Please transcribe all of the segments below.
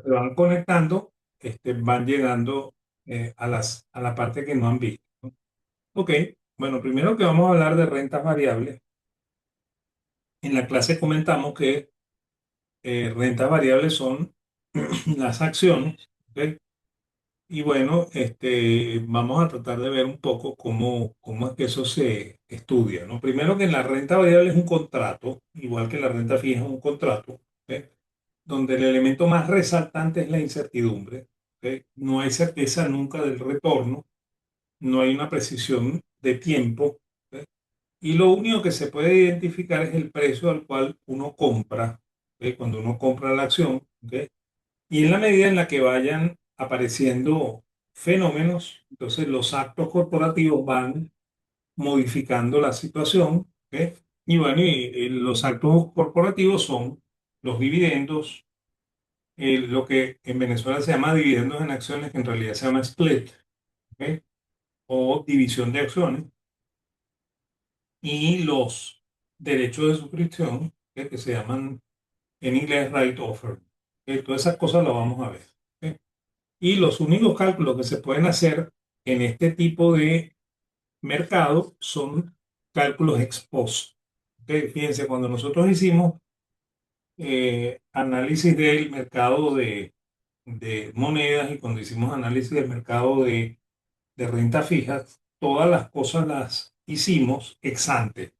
se van conectando, van llegando a la parte que no han visto, ¿no? Ok, bueno, primero que vamos a hablar de rentas variables. En la clase comentamos que rentas variables son las acciones, ¿ok? Y bueno, vamos a tratar de ver un poco cómo es que eso se estudia, ¿no? Primero que la renta variable es un contrato, igual que la renta fija es un contrato, ¿ok? Donde el elemento más resaltante es la incertidumbre, ¿ok? No hay certeza nunca del retorno, no hay una precisión de tiempo, ¿ok? Y lo único que se puede identificar es el precio al cual uno compra, ¿ok? Cuando uno compra la acción, ¿ok? Y en la medida en la que vayan apareciendo fenómenos, entonces los actos corporativos van modificando la situación, ¿ok? Y bueno, y los actos corporativos son los dividendos, lo que en Venezuela se llama dividendos en acciones, que en realidad se llama split, ¿ok? O división de acciones, y los derechos de suscripción, ¿ok? Que se llaman en inglés right offer. ¿Ok? Todas esas cosas las vamos a ver, ¿ok? Y los únicos cálculos que se pueden hacer en este tipo de mercado son cálculos ex post. ¿Ok? Fíjense, cuando nosotros hicimos análisis del mercado de monedas y cuando hicimos análisis del mercado de renta fija, todas las cosas las hicimos ex ante.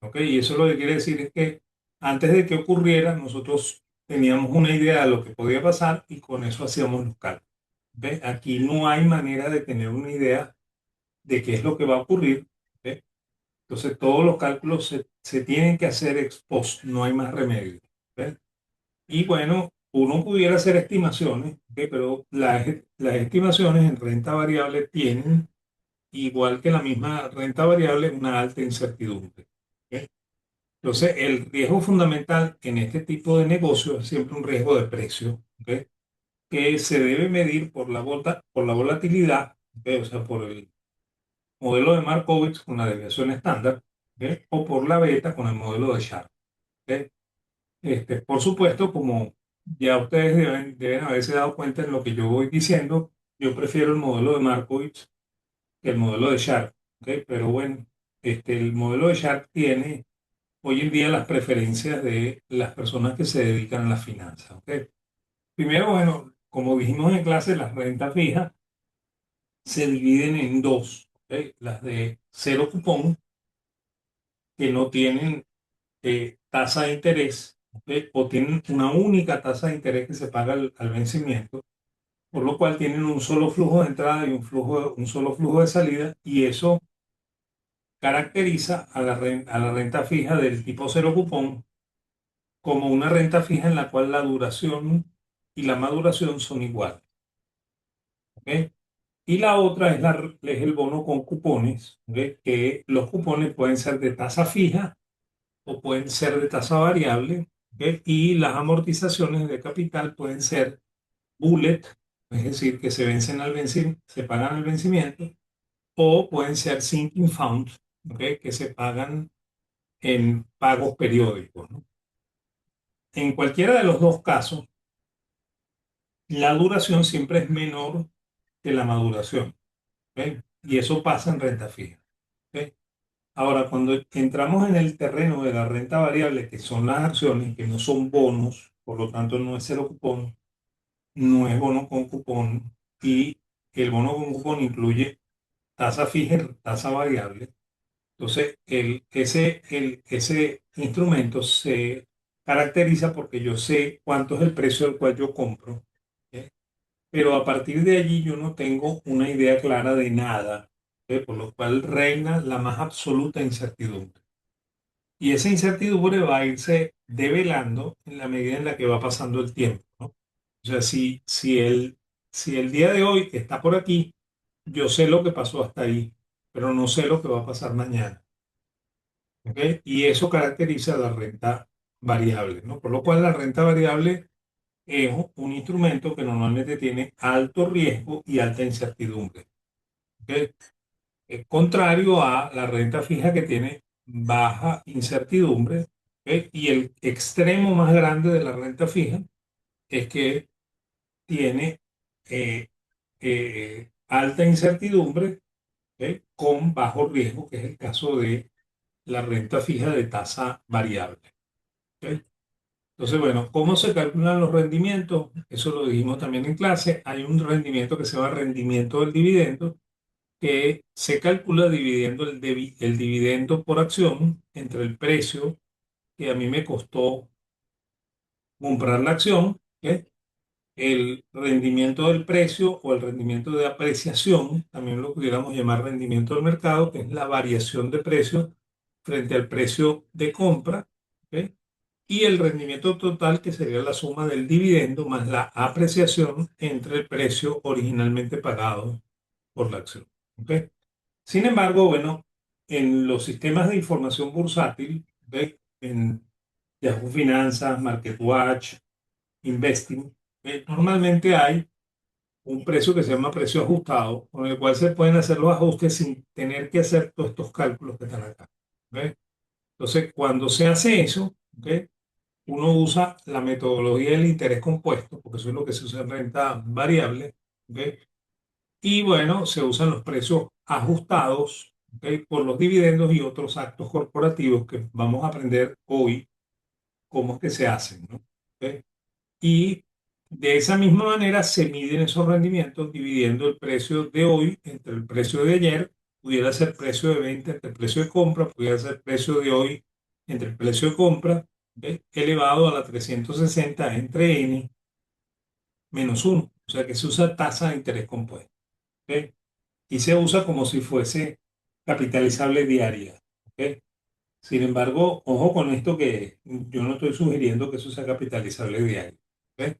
¿Ok? Y eso lo que quiere decir es que antes de que ocurriera, nosotros teníamos una idea de lo que podía pasar y con eso hacíamos los cálculos. ¿Ve? Aquí no hay manera de tener una idea de qué es lo que va a ocurrir. ¿Ve? Entonces todos los cálculos se tienen que hacer ex post, no hay más remedio. ¿Ve? Y bueno, uno pudiera hacer estimaciones, ¿ve? Pero las estimaciones en renta variable tienen, igual que la misma renta variable, una alta incertidumbre. ¿Ve? Entonces el riesgo fundamental en este tipo de negocio es siempre un riesgo de precio. ¿Ve? Que se debe medir por la volatilidad, ¿ok? O sea, por el modelo de Markowitz con la desviación estándar, ¿ok? O por la beta con el modelo de Sharpe, ¿ok? Por supuesto, como ya ustedes deben haberse dado cuenta en lo que yo voy diciendo, yo prefiero el modelo de Markowitz que el modelo de Sharpe, ¿ok? Pero bueno, el modelo de Sharpe tiene hoy en día las preferencias de las personas que se dedican a las finanzas, ¿ok? Primero, bueno, como dijimos en clase, las rentas fijas se dividen en dos, ¿ok? Las de cero cupón, que no tienen tasa de interés, ¿ok? O tienen una única tasa de interés que se paga al vencimiento, por lo cual tienen un solo flujo de entrada y un solo flujo de salida, y eso caracteriza a la renta fija del tipo cero cupón como una renta fija en la cual la duración y la maduración son iguales, ¿ok? Y la otra es el bono con cupones, ¿ok? Que los cupones pueden ser de tasa fija o pueden ser de tasa variable, ¿ok? Y las amortizaciones de capital pueden ser bullet, es decir, que se pagan al vencimiento, o pueden ser sinking fund, ¿ok? Que se pagan en pagos periódicos, ¿no? En cualquiera de los dos casos, la duración siempre es menor que la maduración, ¿ok? Y eso pasa en renta fija, ¿ok? Ahora, cuando entramos en el terreno de la renta variable, que son las acciones, que no son bonos, por lo tanto no es cero cupón, no es bono con cupón, y el bono con cupón incluye tasa fija y tasa variable. Entonces, ese instrumento se caracteriza porque yo sé cuánto es el precio al cual yo compro, ¿ok? Pero a partir de allí yo no tengo una idea clara de nada, ¿ok? Por lo cual reina la más absoluta incertidumbre. Y esa incertidumbre va a irse develando en la medida en la que va pasando el tiempo, ¿no? O sea, si el día de hoy está por aquí, yo sé lo que pasó hasta ahí, pero no sé lo que va a pasar mañana, ¿ok? Y eso caracteriza la renta variable, ¿no? Por lo cual la renta variable es un instrumento que normalmente tiene alto riesgo y alta incertidumbre, ¿ok? Es contrario a la renta fija que tiene baja incertidumbre, ¿ok? Y el extremo más grande de la renta fija es que tiene eh, alta incertidumbre, ¿ok? Con bajo riesgo, que es el caso de la renta fija de tasa variable. ¿Ok? Entonces, bueno, ¿cómo se calculan los rendimientos? Eso lo dijimos también en clase. Hay un rendimiento que se llama rendimiento del dividendo, que se calcula dividiendo el dividendo por acción entre el precio que a mí me costó comprar la acción, ¿ok? El rendimiento del precio o el rendimiento de apreciación, también lo pudiéramos llamar rendimiento del mercado, que es la variación de precio frente al precio de compra, ¿ok? Y el rendimiento total, que sería la suma del dividendo más la apreciación entre el precio originalmente pagado por la acción, ¿ok? Sin embargo, bueno, en los sistemas de información bursátil, ¿ok? En Yahoo Finanzas, MarketWatch, Investing, normalmente hay un precio que se llama precio ajustado, con el cual se pueden hacer los ajustes sin tener que hacer todos estos cálculos que están acá, ¿ok? Entonces, cuando se hace eso, ¿ok? Uno usa la metodología del interés compuesto, porque eso es lo que se usa en renta variable, ¿ok? Y bueno, se usan los precios ajustados, ¿ok? Por los dividendos y otros actos corporativos que vamos a aprender hoy cómo es que se hacen, ¿no? ¿Ok? Y de esa misma manera se miden esos rendimientos dividiendo el precio de hoy entre el precio de ayer, pudiera ser precio de venta entre el precio de compra, pudiera ser precio de hoy entre el precio de compra, ¿ok? Elevado a la 360 entre n menos uno. O sea que se usa tasa de interés compuesto, ¿ok? Y se usa como si fuese capitalizable diaria, ¿ok? Sin embargo, ojo con esto, que yo no estoy sugiriendo que eso sea capitalizable diario, ¿ok?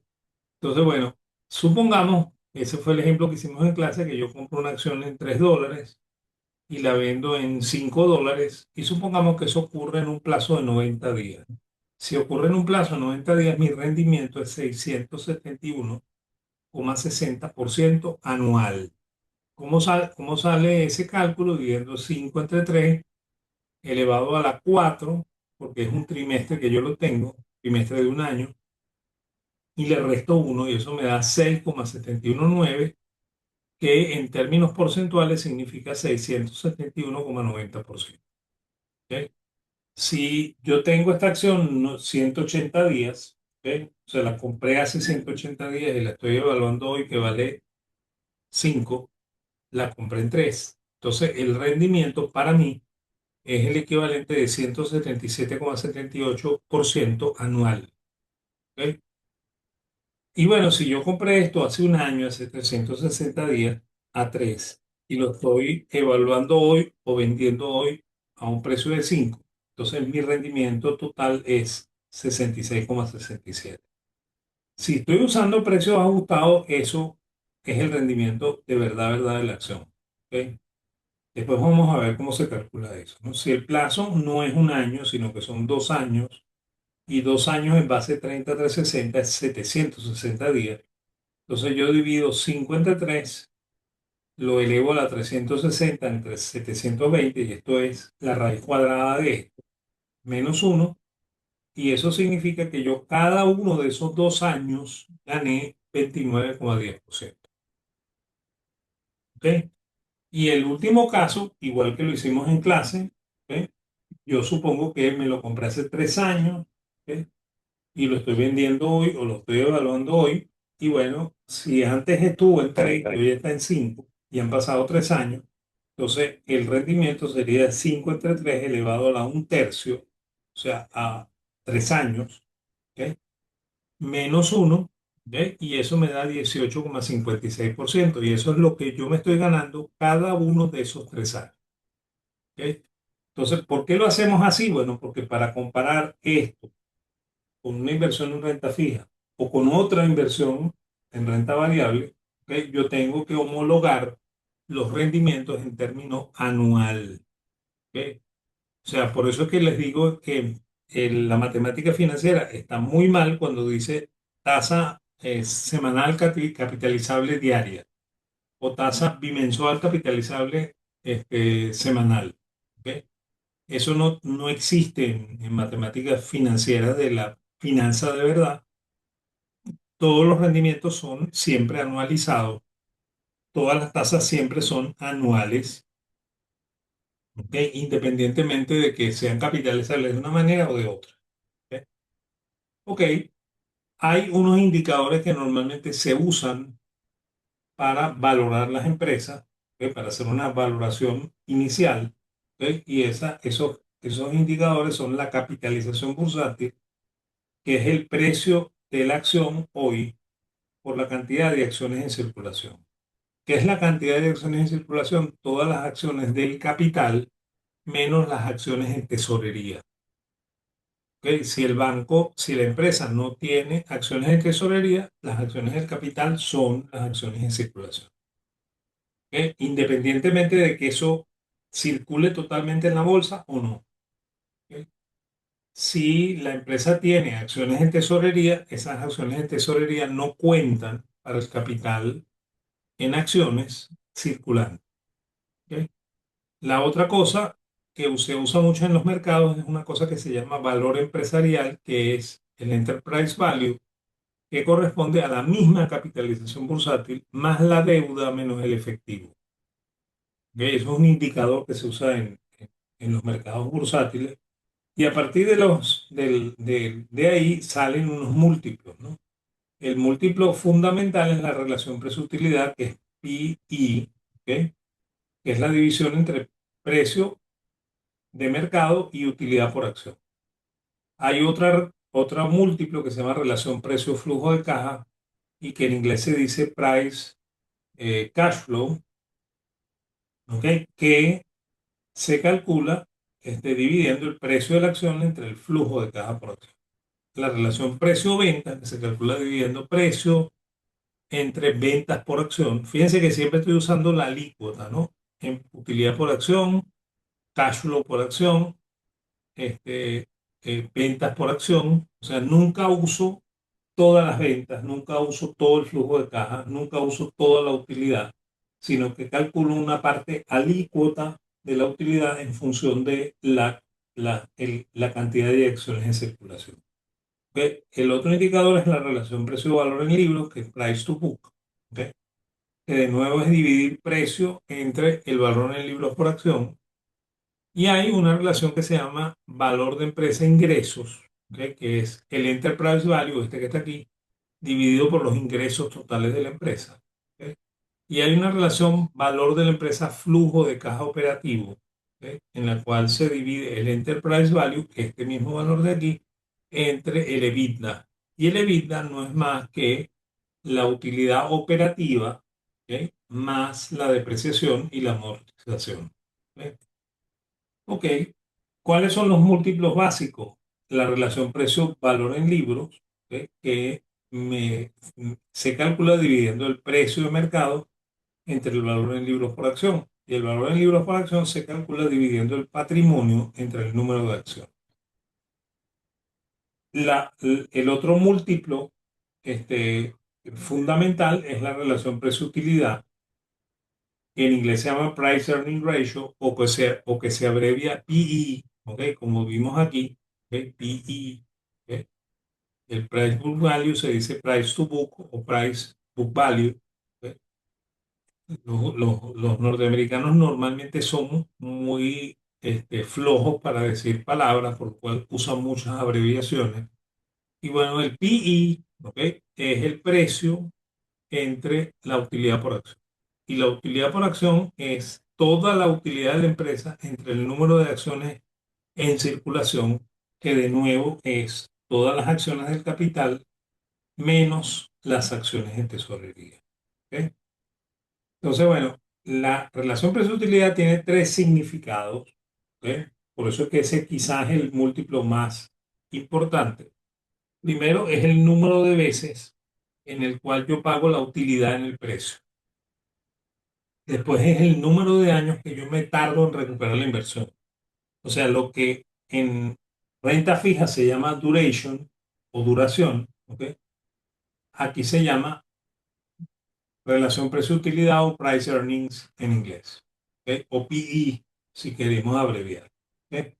Entonces, bueno, supongamos, ese fue el ejemplo que hicimos en clase, que yo compro una acción en $3 y la vendo en $5, y supongamos que eso ocurre en un plazo de 90 días. Si ocurre en un plazo de 90 días, mi rendimiento es 671,60% anual. ¿Cómo sale ese cálculo? Dividiendo 5 entre 3 elevado a la 4, porque es un trimestre que yo lo tengo, trimestre de un año, y le resto 1 y eso me da 6,719, que en términos porcentuales significa 671,90%. ¿Ok? Si yo tengo esta acción 180 días, ¿ok? O sea, la compré hace 180 días y la estoy evaluando hoy que vale 5, la compré en 3. Entonces, el rendimiento para mí es el equivalente de 177,78% anual. ¿Ok? Y bueno, si yo compré esto hace un año, hace 360 días, a 3 y lo estoy evaluando hoy o vendiendo hoy a un precio de 5, entonces mi rendimiento total es 66,67. Si estoy usando precios ajustados, eso es el rendimiento de verdad, verdad de la acción. ¿Ok? Después vamos a ver cómo se calcula eso, ¿no? Si el plazo no es un año, sino que son 2 años, y 2 años en base 30 360 es 760 días. Entonces yo divido 53, lo elevo a la 360 entre 720, y esto es la raíz cuadrada de esto, menos uno, y eso significa que yo cada uno de esos 2 años gané 29,10%. ¿Ok? Y el último caso, igual que lo hicimos en clase, ¿ok? Yo supongo que me lo compré hace 3 años, ¿ok? Y lo estoy vendiendo hoy o lo estoy evaluando hoy. Y bueno, si antes estuvo en 3 y hoy está en 5 y han pasado 3 años, entonces el rendimiento sería 5 entre 3 elevado a la un tercio, o sea, a 3 años, ¿ok? Menos uno, ¿ok? Y eso me da 18,56%. Y eso es lo que yo me estoy ganando cada uno de esos 3 años, ¿ok? Entonces, ¿por qué lo hacemos así? Bueno, porque para comparar esto con una inversión en renta fija o con otra inversión en renta variable, ¿ok? Yo tengo que homologar los rendimientos en términos anual, ¿ok? O sea, por eso es que les digo que la matemática financiera está muy mal cuando dice tasa semanal capitalizable diaria o tasa bimensual capitalizable semanal, ¿ok? Eso no existe en matemáticas financieras de la finanza de verdad, todos los rendimientos son siempre anualizados, todas las tasas siempre son anuales, ¿ok? Independientemente de que sean capitalizables de una manera o de otra. ¿Ok? Ok, hay unos indicadores que normalmente se usan para valorar las empresas, ¿ok? Para hacer una valoración inicial, ¿ok? Y esos indicadores son la capitalización bursátil, que es el precio de la acción hoy por la cantidad de acciones en circulación. ¿Qué es la cantidad de acciones en circulación? Todas las acciones del capital menos las acciones en tesorería. ¿Ok? Si la empresa no tiene acciones en tesorería, las acciones del capital son las acciones en circulación. ¿Ok? Independientemente de que eso circule totalmente en la bolsa o no. ¿Ok? Si la empresa tiene acciones en tesorería, esas acciones en tesorería no cuentan para el capital en acciones circulantes. ¿Ok? La otra cosa que se usa mucho en los mercados es una cosa que se llama valor empresarial, que es el enterprise value, que corresponde a la misma capitalización bursátil más la deuda menos el efectivo. ¿Ok? Eso es un indicador que se usa en los mercados bursátiles y a partir de ahí salen unos múltiplos, ¿no? El múltiplo fundamental es la relación precio-utilidad, que es PI, ¿ok? Que es la división entre precio de mercado y utilidad por acción. Hay otra múltiplo que se llama relación precio-flujo de caja y que en inglés se dice price cash flow, ¿ok? Que se calcula dividiendo el precio de la acción entre el flujo de caja por acción. La relación precio-venta, que se calcula dividiendo precio entre ventas por acción. Fíjense que siempre estoy usando la alícuota, ¿no? En utilidad por acción, cash flow por acción, este, ventas por acción. O sea, nunca uso todas las ventas, nunca uso todo el flujo de caja, nunca uso toda la utilidad, sino que calculo una parte alícuota de la utilidad en función de la cantidad de acciones en circulación. ¿Ok? El otro indicador es la relación precio-valor en libros, que es price to book. ¿Ok? Que de nuevo es dividir precio entre el valor en libros por acción. Y hay una relación que se llama valor de empresa ingresos, ¿ok? Que es el enterprise value, este que está aquí, dividido por los ingresos totales de la empresa. ¿Ok? Y hay una relación valor de la empresa flujo de caja operativo, ¿ok? En la cual se divide el enterprise value, que es este mismo valor de aquí, entre el EBITDA. Y el EBITDA no es más que la utilidad operativa, ¿ok? Más la depreciación y la amortización. ¿Ok? Ok, ¿cuáles son los múltiplos básicos? La relación precio-valor en libros, ¿ok? Que se calcula dividiendo el precio de mercado entre el valor en libros por acción. Y el valor en libros por acción se calcula dividiendo el patrimonio entre el número de acciones. El otro múltiplo fundamental es la relación precio-utilidad, que en inglés se llama Price Earning Ratio o que se abrevia PE, ¿ok? Como vimos aquí, ¿ok? PE, ¿ok? El Price Book Value se dice Price to Book o Price Book Value. ¿Ok? Los norteamericanos normalmente somos muy flojos para decir palabras, por lo cual usan muchas abreviaciones. Y bueno, el PE, ¿ok? Es el precio entre la utilidad por acción. Y la utilidad por acción es toda la utilidad de la empresa entre el número de acciones en circulación, que de nuevo es todas las acciones del capital menos las acciones en tesorería. ¿Ok? Entonces, bueno, la relación precio-utilidad tiene tres significados. ¿Ok? Por eso es que ese quizás es el múltiplo más importante. Primero es el número de veces en el cual yo pago la utilidad en el precio. Después es el número de años que yo me tardo en recuperar la inversión. O sea, lo que en renta fija se llama duration o duración, ¿ok? Aquí se llama relación precio-utilidad o price earnings en inglés, ¿ok? O PE, si queremos abreviar, ¿ok?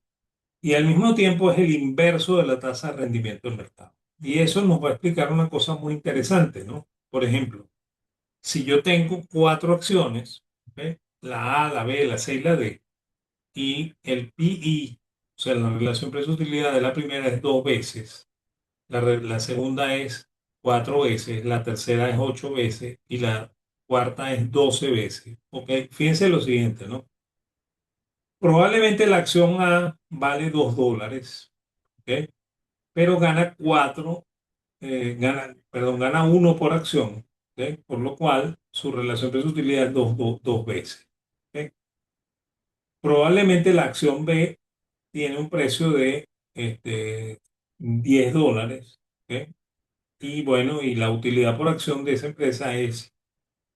Y al mismo tiempo es el inverso de la tasa de rendimiento del mercado. Y eso nos va a explicar una cosa muy interesante, ¿no? Por ejemplo, si yo tengo cuatro acciones, ¿ok? La A, la B, la C y la D, y el PI, o sea, la relación precio-utilidad de la primera es dos veces, la segunda es cuatro veces, la tercera es ocho veces y la cuarta es 12 veces, ¿ok? Fíjense lo siguiente, ¿no? Probablemente la acción A vale $2, ¿ok? Pero gana gana uno por acción, ¿ok? Por lo cual su relación precio-utilidad es dos veces, ¿ok? Probablemente la acción B tiene un precio de $10, ¿ok? Y bueno, y la utilidad por acción de esa empresa es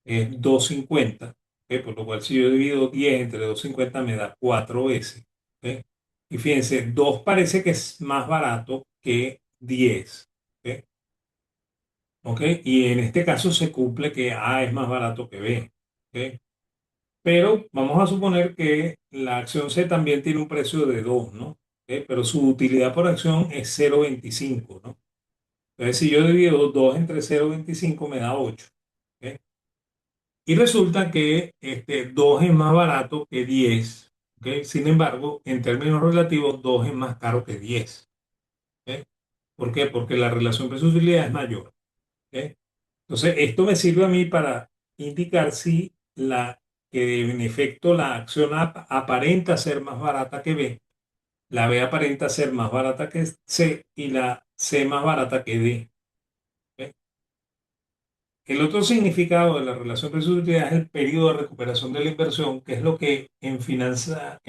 2.50, ¿ok? Por lo cual si yo divido 10 entre 2.50 me da 4 veces, ¿ok? Y fíjense, 2 parece que es más barato que 10, ¿ok? ¿Ok? Y en este caso se cumple que A es más barato que B, ¿ok? Pero vamos a suponer que la acción C también tiene un precio de 2, ¿no? ¿Ok? Pero su utilidad por acción es 0.25, ¿no? Entonces, si yo divido 2 entre 0.25 me da 8, ¿ok? Y resulta que 2 es más barato que 10, ¿ok? Sin embargo, en términos relativos, 2 es más caro que 10, ¿ok? ¿Por qué? Porque la relación precio-utilidad es mayor, ¿ok? Entonces, esto me sirve a mí para indicar si que en efecto la acción A aparenta ser más barata que B, la B aparenta ser más barata que C y la C más barata que D, ¿ok? El otro significado de la relación precio-utilidad es el periodo de recuperación de la inversión, que es lo que en finanza,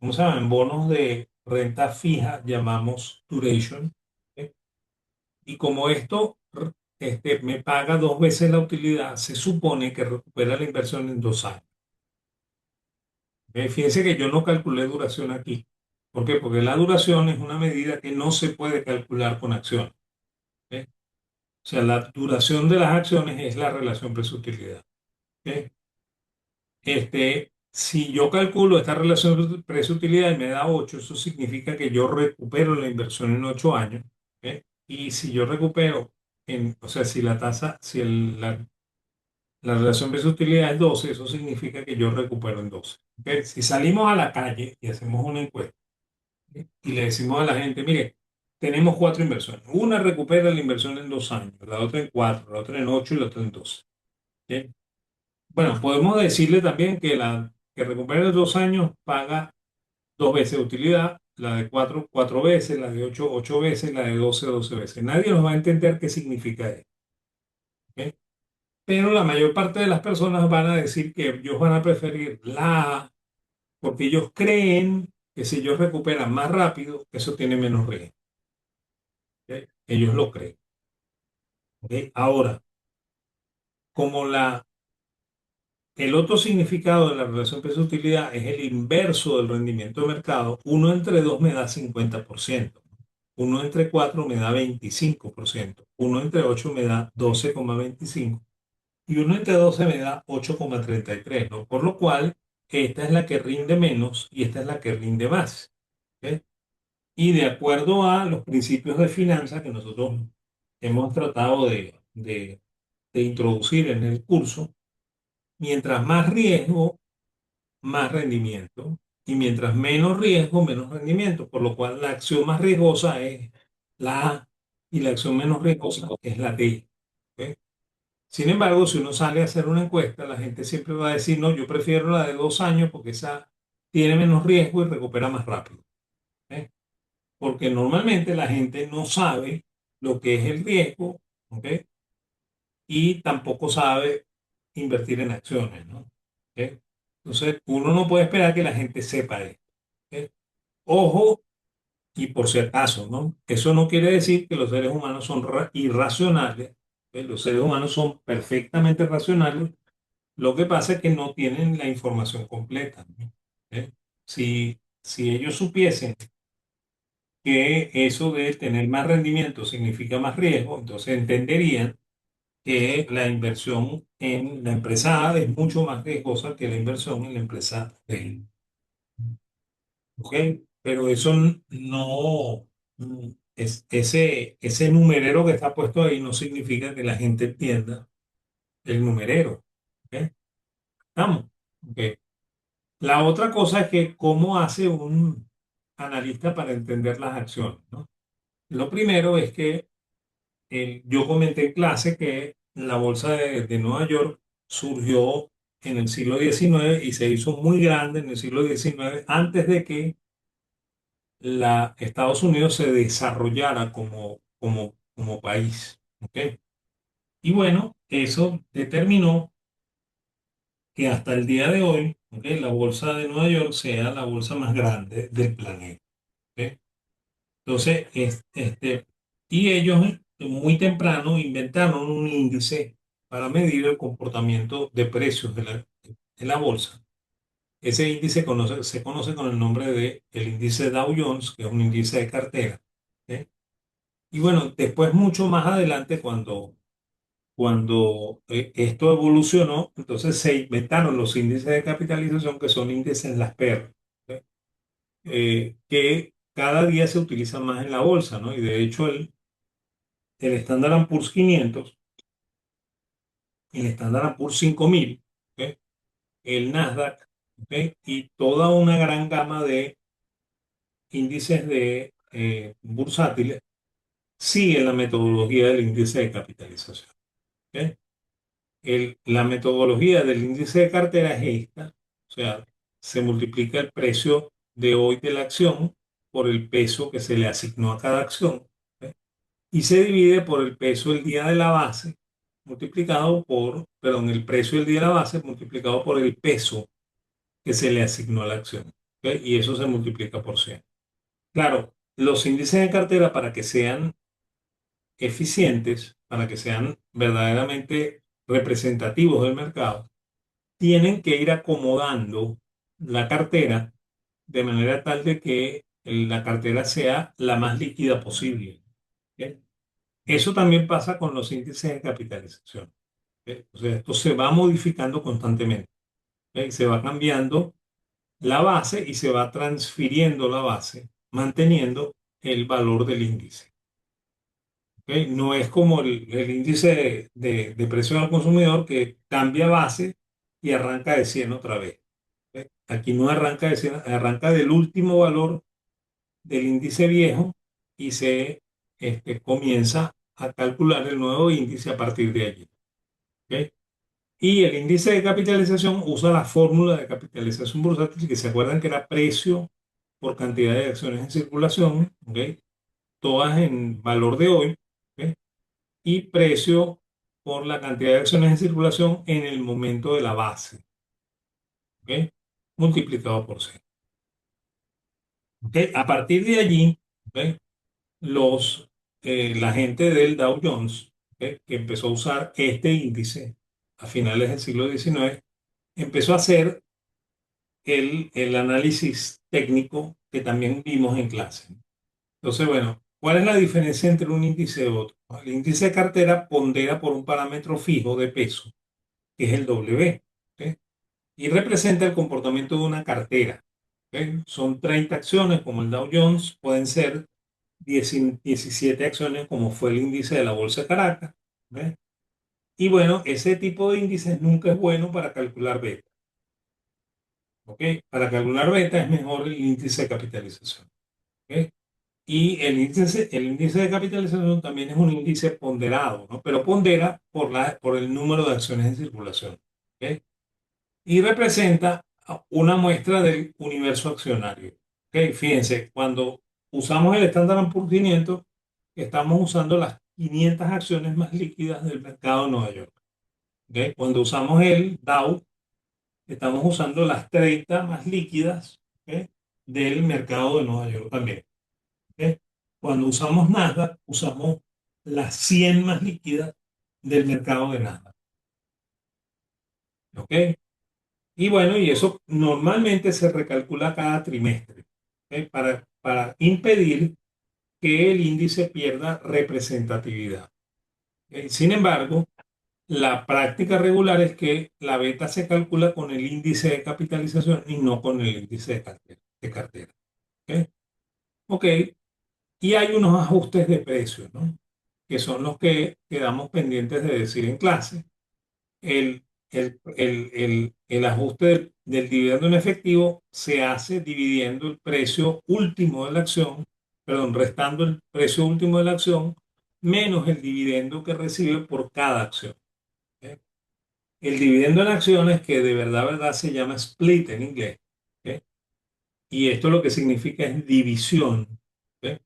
¿cómo se llama? En bonos de renta fija llamamos duration, ¿ok? Y como esto me paga dos veces la utilidad, se supone que recupera la inversión en 2 años. Fíjense que yo no calculé duración aquí. ¿Por qué? Porque la duración es una medida que no se puede calcular con acciones. ¿Ok? O sea, la duración de las acciones es la relación precio-utilidad. ¿Ok? Si yo calculo esta relación precio-utilidad y me da 8, eso significa que yo recupero la inversión en 8 años. ¿Ok? Y si yo recupero, o sea, si la tasa, si la relación precio-utilidad es 12, eso significa que yo recupero en 12. ¿Ok? Si salimos a la calle y hacemos una encuesta, ¿ok? Y le decimos a la gente, mire, tenemos cuatro inversiones. Una recupera la inversión en 2 años, la otra en 4, la otra en 8 y la otra en 12. ¿Ok? Bueno, podemos decirle también que la que recupera en 2 años paga dos veces de utilidad, la de 4, 4 veces, la de 8, 8 veces, la de 12, 12 veces. Nadie nos va a entender qué significa esto. ¿Ok? Pero la mayor parte de las personas van a decir que ellos van a preferir la A porque ellos creen que si ellos recuperan más rápido, eso tiene menos riesgo. ¿Ok? Ellos lo creen. ¿Ok? Ahora, como el otro significado de la relación precio-utilidad es el inverso del rendimiento de mercado, uno entre 2 me da 50%, uno entre 4 me da 25%, uno entre 8 me da 12,25 y uno entre 12 me da 8,33, ¿no? Por lo cual, esta es la que rinde menos y esta es la que rinde más. ¿Ok? Y de acuerdo a los principios de finanzas que nosotros hemos tratado de introducir en el curso, mientras más riesgo, más rendimiento. Y mientras menos riesgo, menos rendimiento. Por lo cual la acción más riesgosa es la A y la acción menos riesgosa es la D. ¿Ok? Sin embargo, si uno sale a hacer una encuesta, la gente siempre va a decir, no, yo prefiero la de 2 años porque esa tiene menos riesgo y recupera más rápido. ¿Ok? Porque normalmente la gente no sabe lo que es el riesgo, ¿ok? Y tampoco sabe invertir en acciones, ¿no? ¿Ok? Entonces, uno no puede esperar que la gente sepa esto. ¿Ok? Ojo, y por si acaso, ¿no? Eso no quiere decir que los seres humanos son irracionales. ¿Ok? Los seres humanos son perfectamente racionales. Lo que pasa es que no tienen la información completa, ¿no? ¿Ok? Si ellos supiesen que eso de tener más rendimiento significa más riesgo, entonces entenderían que la inversión en la empresa A es mucho más riesgosa que la inversión en la empresa B. ¿Ok? Pero eso no, ese numerero que está puesto ahí no significa que la gente entienda el numerero. ¿Ok? ¿Estamos? Ok. La otra cosa es que cómo hace un analista para entender las acciones, ¿no? Lo primero es que yo comenté en clase que la bolsa de Nueva York surgió en el siglo XIX y se hizo muy grande en el siglo XIX antes de que Estados Unidos se desarrollara como país. ¿Ok? Y bueno, eso determinó que hasta el día de hoy, ¿ok?, la bolsa de Nueva York sea la bolsa más grande del planeta. ¿Ok? Entonces, y ellos muy temprano inventaron un índice para medir el comportamiento de precios de la bolsa. Ese índice se conoce con el nombre de el índice Dow Jones, que es un índice de cartera. ¿Ok? Y bueno, después, mucho más adelante, cuando esto evolucionó, entonces se inventaron los índices de capitalización, que son índices las PER, ¿ok? Que cada día se utilizan más en la bolsa, ¿no? Y de hecho el Standard Poor's 500, el Standard Poor's 5000, ¿ok?, el Nasdaq, ¿ok?, y toda una gran gama de índices de bursátiles siguen la metodología del índice de capitalización. ¿Ok? La metodología del índice de cartera es esta, o sea, se multiplica el precio de hoy de la acción por el peso que se le asignó a cada acción, ¿ok?, y se divide por el peso el día de la base perdón, el precio del día de la base multiplicado por el peso que se le asignó a la acción. ¿Ok? Y eso se multiplica por 100. Claro, los índices de cartera, para que sean eficientes, para que sean verdaderamente representativos del mercado, tienen que ir acomodando la cartera de manera tal de que la cartera sea la más líquida posible. ¿Ok? Eso también pasa con los índices de capitalización. ¿Ok? O sea, esto se va modificando constantemente. ¿Ok? Se va cambiando la base y se va transfiriendo la base, manteniendo el valor del índice. ¿Ok? No es como el índice de precios al consumidor, que cambia base y arranca de 100 otra vez. ¿Ok? Aquí no arranca de 100, arranca del último valor del índice viejo y se comienza a calcular el nuevo índice a partir de allí. ¿Ok? Y el índice de capitalización usa la fórmula de capitalización bursátil, que se acuerdan que era precio por cantidad de acciones en circulación, ¿ok?, todas en valor de hoy, ¿ok?, y precio por la cantidad de acciones en circulación en el momento de la base, ¿ok?, multiplicado por 100. ¿Ok? A partir de allí, ¿ok?, la gente del Dow Jones, ¿ok?, que empezó a usar este índice a finales del siglo XIX, empezó a hacer el análisis técnico que también vimos en clase. Entonces, bueno, ¿cuál es la diferencia entre un índice y otro? El índice de cartera pondera por un parámetro fijo de peso, que es el W, ¿ok?, y representa el comportamiento de una cartera. ¿Ok? Son 30 acciones como el Dow Jones, pueden ser 17 acciones como fue el índice de la Bolsa de Caracas. ¿Ok? Y bueno, ese tipo de índices nunca es bueno para calcular beta. ¿Ok? Para calcular beta es mejor el índice de capitalización. ¿Ok? Y el índice de capitalización también es un índice ponderado, ¿no? Pero pondera por el número de acciones en circulación. ¿Ok? Y representa una muestra del universo accionario. ¿Ok? Fíjense, cuando usamos el Standard Poor's 500, estamos usando las 500 acciones más líquidas del mercado de Nueva York. ¿Ok? Cuando usamos el Dow, estamos usando las 30 más líquidas, ¿ok?, del mercado de Nueva York también. ¿Ok? Cuando usamos Nasdaq, usamos las 100 más líquidas del mercado de Nasdaq. ¿Ok? Y bueno, y eso normalmente se recalcula cada trimestre, ¿ok?, para impedir que el índice pierda representatividad. ¿Ok? Sin embargo, la práctica regular es que la beta se calcula con el índice de capitalización y no con el índice de cartera. ¿Ok? Ok, Y hay unos ajustes de precios, ¿no? Que son los que quedamos pendientes de decir en clase. El ajuste del dividendo en efectivo se hace dividiendo el precio último de la acción, perdón, restando el precio último de la acción menos el dividendo que recibe por cada acción. ¿Ok? El dividendo en acciones, que de verdad se llama split en inglés. ¿Ok? Y esto lo que significa es división. ¿Ok?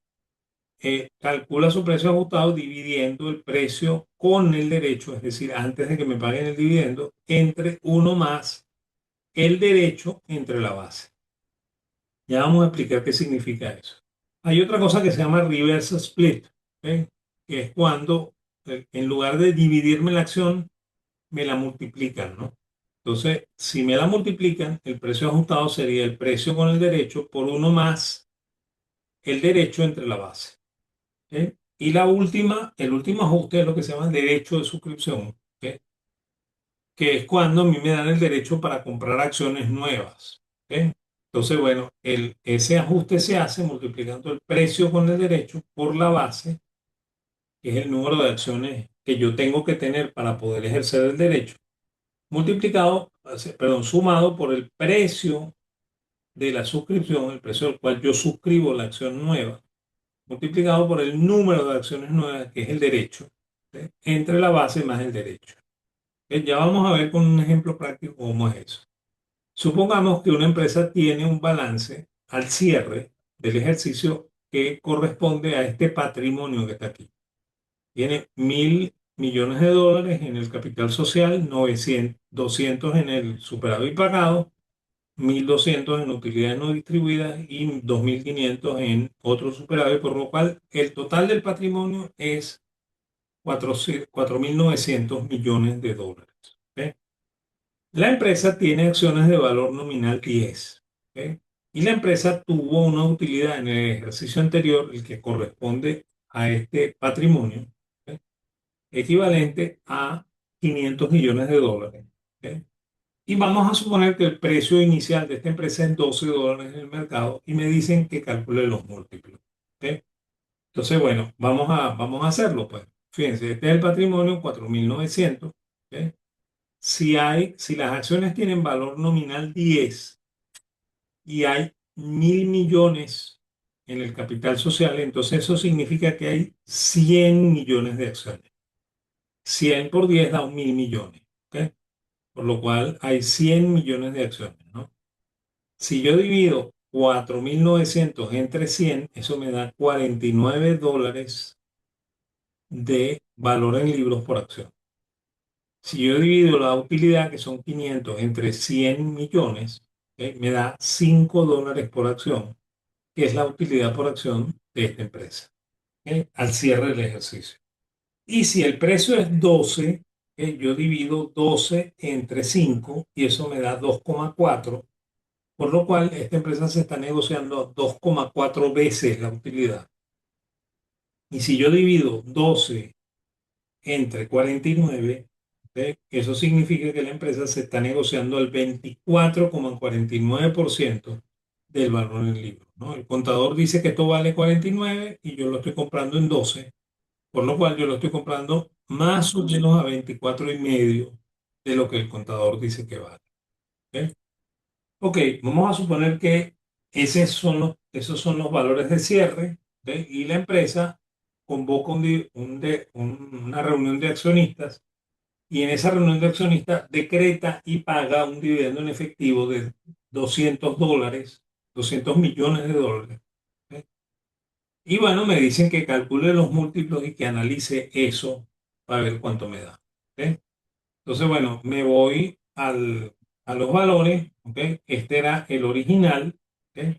Calcula su precio ajustado dividiendo el precio con el derecho, es decir, antes de que me paguen el dividendo, entre uno más el derecho entre la base. Ya vamos a explicar qué significa eso. Hay otra cosa que se llama reverse split, ¿ok? Que es cuando en lugar de dividirme la acción, me la multiplican, ¿no? Entonces, si me la multiplican, el precio ajustado sería el precio con el derecho por uno más el derecho entre la base. ¿Ok? Y el último ajuste es lo que se llama derecho de suscripción, ¿ok? Que es cuando a mí me dan el derecho para comprar acciones nuevas. ¿Ok? Entonces, bueno, ese ajuste se hace multiplicando el precio con el derecho por la base, que es el número de acciones que yo tengo que tener para poder ejercer el derecho, multiplicado, perdón, sumado por el precio de la suscripción, el precio al cual yo suscribo la acción nueva, multiplicado por el número de acciones nuevas, que es el derecho, ¿sí? Entre la base más el derecho. Ya vamos a ver con un ejemplo práctico cómo es eso. Supongamos que una empresa tiene un balance al cierre del ejercicio que corresponde a este patrimonio que está aquí. Tiene 1.000 millones de dólares en el capital social, 200 en el superávit pagado, 1.200 en utilidades no distribuidas y 2.500 en otro superávit, por lo cual el total del patrimonio es 4.900 millones de dólares. ¿Ok? La empresa tiene acciones de valor nominal 10. ¿Ok? Y la empresa tuvo una utilidad en el ejercicio anterior, el que corresponde a este patrimonio, ¿ok? Equivalente a 500 millones de dólares. ¿Ok? Y vamos a suponer que el precio inicial de esta empresa es $12 en el mercado y me dicen que calcule los múltiplos. ¿Ok? Entonces, bueno, vamos a hacerlo, pues. Fíjense, este es el patrimonio, 4.900. ¿Ok? Si las acciones tienen valor nominal 10 y hay 1.000 millones en el capital social, entonces eso significa que hay 100 millones de acciones. 100 por 10 da 1.000 millones. ¿Ok? Por lo cual hay 100 millones de acciones, ¿no? Si yo divido 4.900 entre 100, eso me da $49 de valor en libros por acción. Si yo divido la utilidad, que son 500, entre 100 millones, me da $5 por acción, que es la utilidad por acción de esta empresa, al cierre del ejercicio. Y si el precio es 12, yo divido 12 entre 5 y eso me da 2,4. Por lo cual, esta empresa se está negociando a 2,4 veces la utilidad. Y si yo divido 12 entre 49, ¿ve? Eso significa que la empresa se está negociando al 24,49% del valor del libro, ¿no? El contador dice que esto vale 49 y yo lo estoy comprando en 12, por lo cual yo lo estoy comprando más o menos a 24,5 de lo que el contador dice que vale. ¿Ok? Ok, vamos a suponer que esos son los valores de cierre, ¿ok? Y la empresa convoca una reunión de accionistas y en esa reunión de accionistas decreta y paga un dividendo en efectivo de $200, 200 millones de dólares. ¿Ok? Y bueno, me dicen que calcule los múltiplos y que analice eso para ver cuánto me da. ¿Ok? Entonces, bueno, me voy a los valores, ¿ok? Este era el original, ¿ok?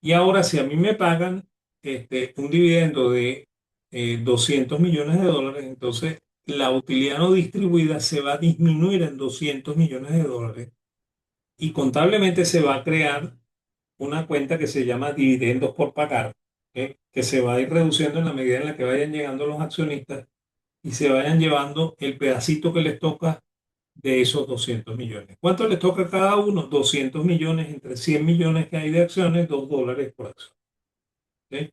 Y ahora si a mí me pagan un dividendo de 200 millones de dólares, entonces la utilidad no distribuida se va a disminuir en 200 millones de dólares y contablemente se va a crear una cuenta que se llama dividendos por pagar, ¿ok? Que se va a ir reduciendo en la medida en la que vayan llegando los accionistas y se vayan llevando el pedacito que les toca de esos 200 millones. ¿Cuánto les toca a cada uno? 200 millones entre 100 millones que hay de acciones, $2 por acción. ¿Ok?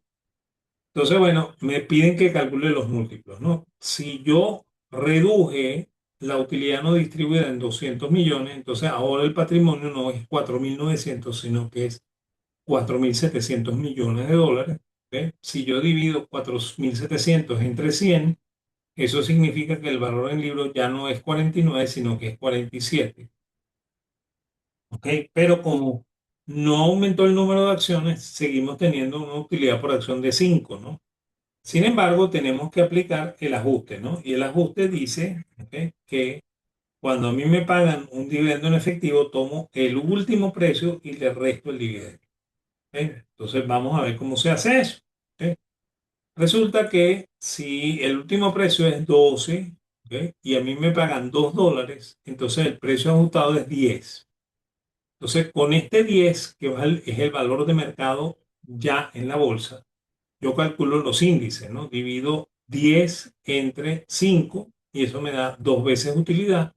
Entonces, bueno, me piden que calcule los múltiplos, ¿no? Si yo reduje la utilidad no distribuida en 200 millones, entonces ahora el patrimonio no es 4.900, sino que es 4.700 millones de dólares. ¿Ok? Si yo divido 4.700 entre 100, eso significa que el valor del libro ya no es 49, sino que es 47. ¿Ok? Pero como no aumentó el número de acciones, seguimos teniendo una utilidad por acción de 5, ¿no? Sin embargo, tenemos que aplicar el ajuste, ¿no? Y el ajuste dice, ¿ok?, que cuando a mí me pagan un dividendo en efectivo, tomo el último precio y le resto el dividendo. ¿Ok? Entonces vamos a ver cómo se hace eso. ¿Ok? Resulta que si el último precio es 12, ¿ok?, y a mí me pagan $2, entonces el precio ajustado es 10. Entonces, con este 10, que es el valor de mercado ya en la bolsa, yo calculo los índices, ¿no? Divido 10 entre 5 y eso me da dos veces utilidad,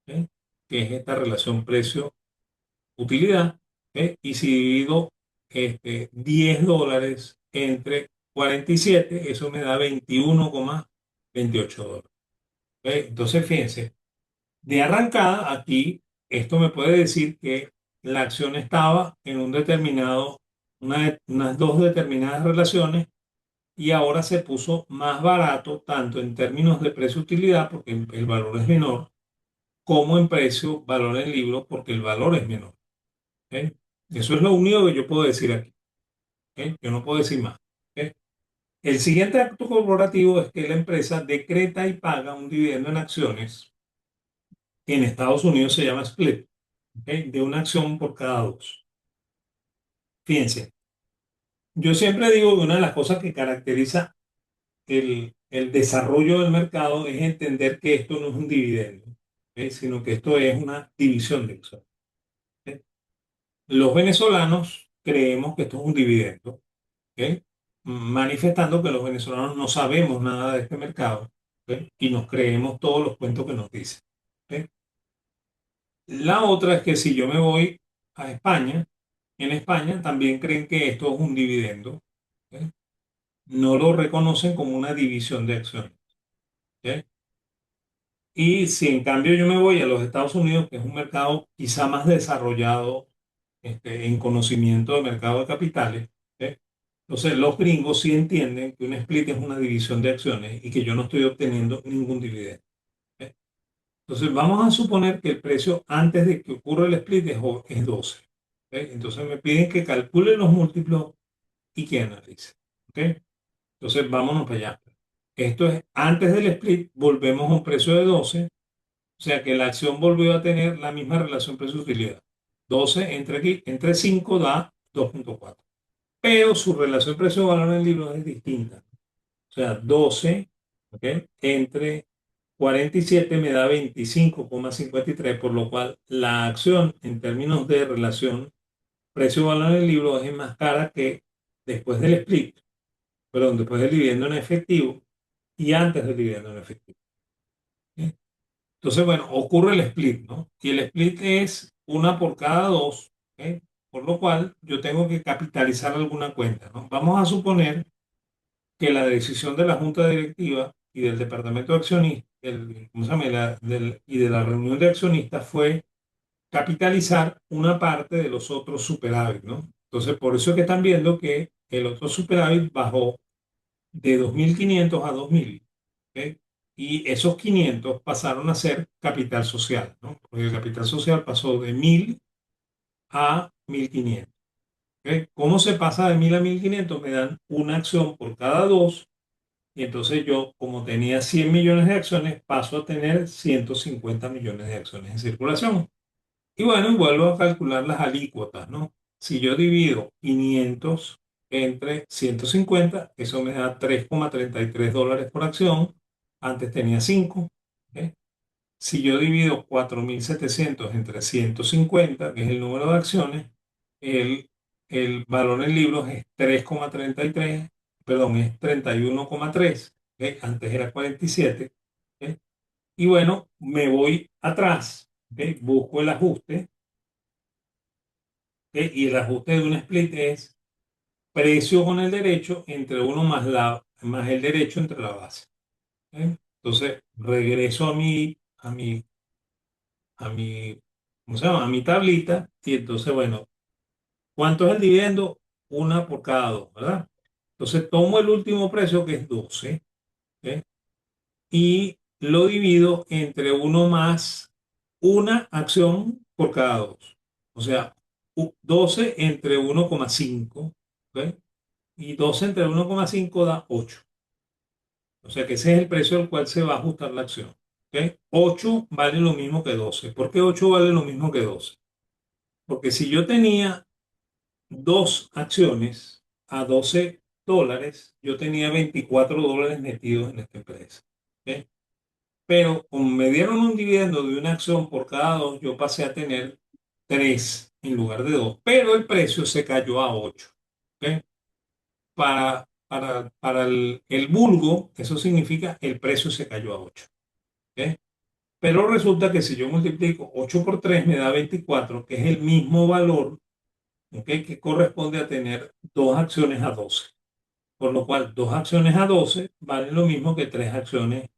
¿ok?, que es esta relación precio-utilidad. ¿Ok? Y si divido $10 entre 47, eso me da 21,28 dólares. ¿Ok? Entonces, fíjense, de arrancada aquí, esto me puede decir que la acción estaba en un determinado, unas dos determinadas relaciones, y ahora se puso más barato tanto en términos de precio-utilidad, porque el valor es menor, como en precio-valor en libro, porque el valor es menor. ¿Ok? Eso es lo único que yo puedo decir aquí. ¿Ok? Yo no puedo decir más. ¿Ok? El siguiente acto corporativo es que la empresa decreta y paga un dividendo en acciones, que en Estados Unidos se llama split, ¿ok?, de una acción por cada dos. Fíjense, yo siempre digo que una de las cosas que caracteriza el desarrollo del mercado es entender que esto no es un dividendo, ¿ok?, sino que esto es una división de acciones. ¿Ok? Los venezolanos creemos que esto es un dividendo, ¿ok?, manifestando que los venezolanos no sabemos nada de este mercado, ¿ok?, y nos creemos todos los cuentos que nos dicen. ¿Ok? La otra es que si yo me voy a España, en España también creen que esto es un dividendo. ¿Ok? No lo reconocen como una división de acciones. ¿Ok? Y si en cambio yo me voy a los Estados Unidos, que es un mercado quizá más desarrollado en conocimiento de mercado de capitales, ¿ok?, entonces los gringos sí entienden que un split es una división de acciones y que yo no estoy obteniendo ningún dividendo. ¿Ok? Entonces vamos a suponer que el precio antes de que ocurra el split es 12. ¿Ok? Entonces me piden que calcule los múltiplos y que analice. ¿Ok? Entonces vámonos para allá. Esto es antes del split, volvemos a un precio de 12. O sea que la acción volvió a tener la misma relación precio-utilidad. 12 entre, aquí, entre 5 da 2,4. Pero su relación precio-valor en libros es distinta. O sea, 12, ¿ok?, entre 47 me da 25,53, por lo cual la acción en términos de relación precio-valor en libro es más cara que después del split, perdón, después del dividendo en efectivo y antes del dividendo en efectivo. ¿Ok? Entonces, bueno, ocurre el split, ¿no? Y el split es una por cada dos, ¿ok? Por lo cual yo tengo que capitalizar alguna cuenta, ¿no? Vamos a suponer que la decisión de la junta directiva y del departamento de accionistas, ¿cómo se llama?, y de la reunión de accionistas fue capitalizar una parte de los otros superávit, ¿no? Entonces, por eso es que están viendo que el otro superávit bajó de 2.500 a 2.000, ¿ok? Y esos 500 pasaron a ser capital social, ¿no? Porque el capital social pasó de 1.000 a 1.500. ¿Ok? ¿Cómo se pasa de 1.000 a 1.500? Me dan una acción por cada dos, y entonces yo, como tenía 100 millones de acciones, paso a tener 150 millones de acciones en circulación. Y bueno, y vuelvo a calcular las alícuotas, ¿no? Si yo divido 500 entre 150, eso me da 3,33 dólares por acción. Antes tenía 5. ¿Ok? Si yo divido 4.700 entre 150, que es el número de acciones, el, el valor en libros es 3,33, perdón, es 31,3. ¿Ok? Antes era 47. ¿Ok? Y bueno, me voy atrás, ¿ok? Busco el ajuste. ¿Ok? Y el ajuste de un split es precio con el derecho entre uno más el derecho entre la base. ¿Ok? Entonces, regreso a mi, ¿cómo se llama? A mi tablita y entonces, bueno, ¿cuánto es el dividendo? Una por cada dos, ¿verdad? Entonces, tomo el último precio que es 12, ¿ok? Y lo divido entre uno más una acción por cada dos. O sea, 12 entre 1,5, ¿ok? Y 12 entre 1,5 da 8. O sea que ese es el precio al cual se va a ajustar la acción. ¿Ok? 8 vale lo mismo que 12. ¿Por qué 8 vale lo mismo que 12? Porque si yo tenía dos acciones a $12, yo tenía $24 metidos en esta empresa. ¿Ok? Pero como me dieron un dividendo de una acción por cada dos, yo pasé a tener tres en lugar de dos. Pero el precio se cayó a 8. ¿Ok? Para el vulgo, eso significa el precio se cayó a 8. ¿Ok? Pero resulta que si yo multiplico 8 por 3 me da 24, que es el mismo valor, ¿ok? Que corresponde a tener dos acciones a 12. Por lo cual, dos acciones a 12 valen lo mismo que tres acciones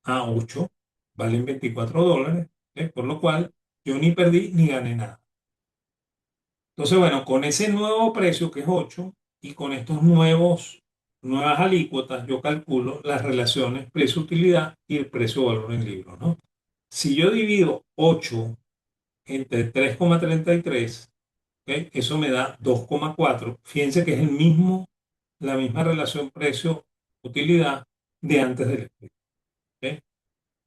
a 8, valen $24. ¿Ok? Por lo cual, yo ni perdí ni gané nada. Entonces, bueno, con ese nuevo precio que es 8 y con estos nuevas alícuotas, yo calculo las relaciones precio-utilidad y el precio-valor en libro, ¿no? Si yo divido 8 entre 3,33, ¿ok? Eso me da 2,4. Fíjense que es la misma relación precio-utilidad de antes del split. ¿Ok?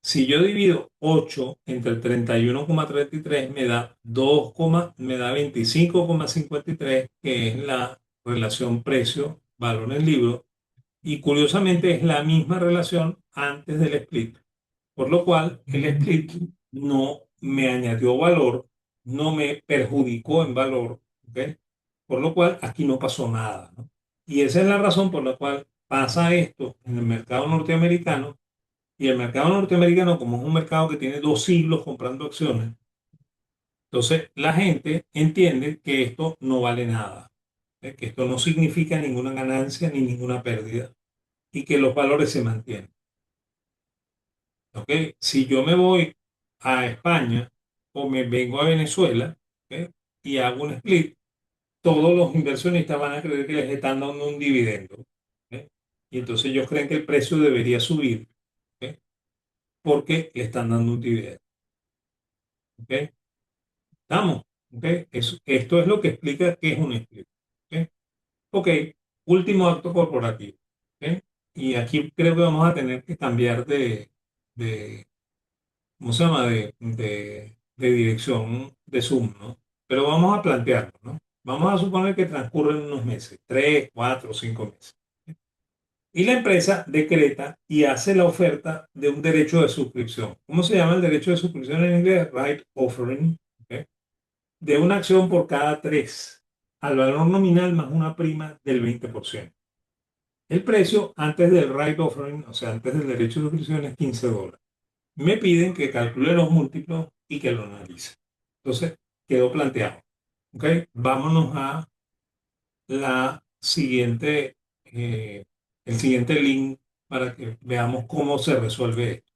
Si yo divido 8 entre 31,33 me da 25,53, que es la relación precio-valor en libro. Y curiosamente es la misma relación antes del split. Por lo cual, el split no me añadió valor, no me perjudicó en valor, ¿ok? Por lo cual, aquí no pasó nada, ¿no? Y esa es la razón por la cual pasa esto en el mercado norteamericano. Y el mercado norteamericano, como es un mercado que tiene 2 siglos comprando acciones, entonces la gente entiende que esto no vale nada, ¿ok? Que esto no significa ninguna ganancia ni ninguna pérdida y que los valores se mantienen. ¿Ok? Si yo me voy a España o me vengo a Venezuela, ¿ok? Y hago un split, todos los inversionistas van a creer que les están dando un dividendo. ¿Ok? Y entonces ellos creen que el precio debería subir, ¿ok? Porque le están dando un dividendo. ¿Ok? ¿Estamos? ¿Ok? Esto es lo que explica qué es un split. ¿Ok? Ok, último acto corporativo. ¿Ok? Y aquí creo que vamos a tener que cambiar de ¿cómo se llama? De dirección de Zoom, ¿no? Pero vamos a plantearlo, ¿no? Vamos a suponer que transcurren unos meses, 3, 4, 5 meses. Y la empresa decreta y hace la oferta de un derecho de suscripción. ¿Cómo se llama el derecho de suscripción en inglés? Right offering. ¿Ok? De una acción por cada tres, al valor nominal más una prima del 20%. El precio antes del right offering, o sea, antes del derecho de suscripción, es $15. Me piden que calcule los múltiplos y que lo analice. Entonces, quedó planteado. ¿Ok? Vámonos a la siguiente, el siguiente link para que veamos cómo se resuelve esto.